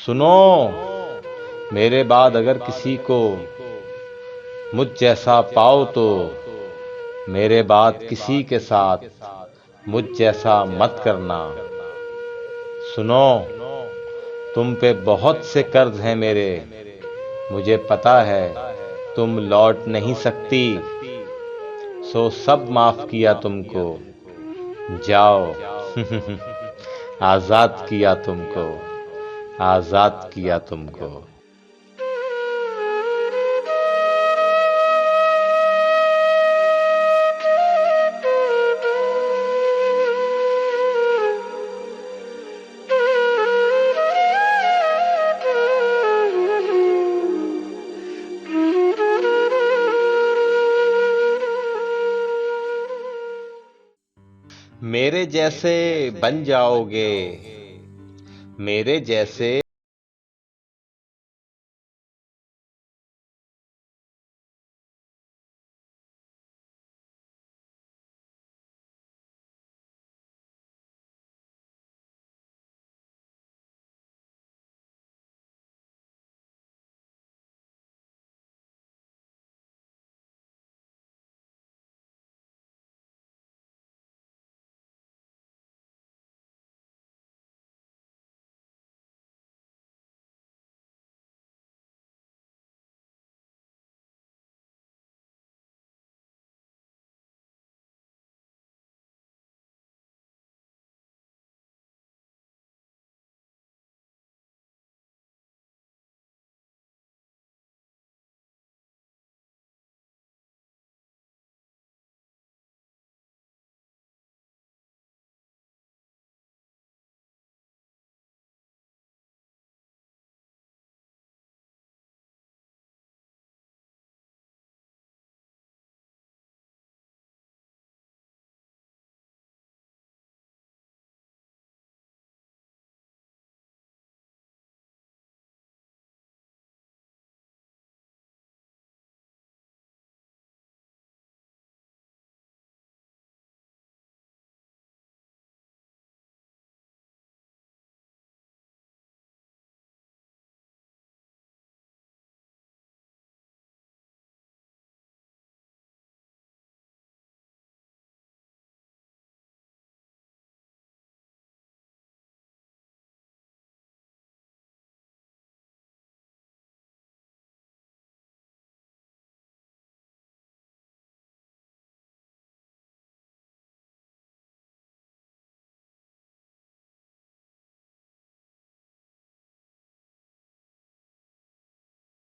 सुनो, मेरे बाद अगर किसी को मुझ जैसा पाओ तो मेरे बाद किसी के साथ मुझ जैसा मत करना। सुनो, तुम पे बहुत से कर्ज हैं मेरे, मुझे पता है तुम लौट नहीं सकती, सो सब माफ किया तुमको, जाओ। आजाद किया तुमको, आजाद किया तुमको। मेरे जैसे बन जाओगे, मेरे जैसे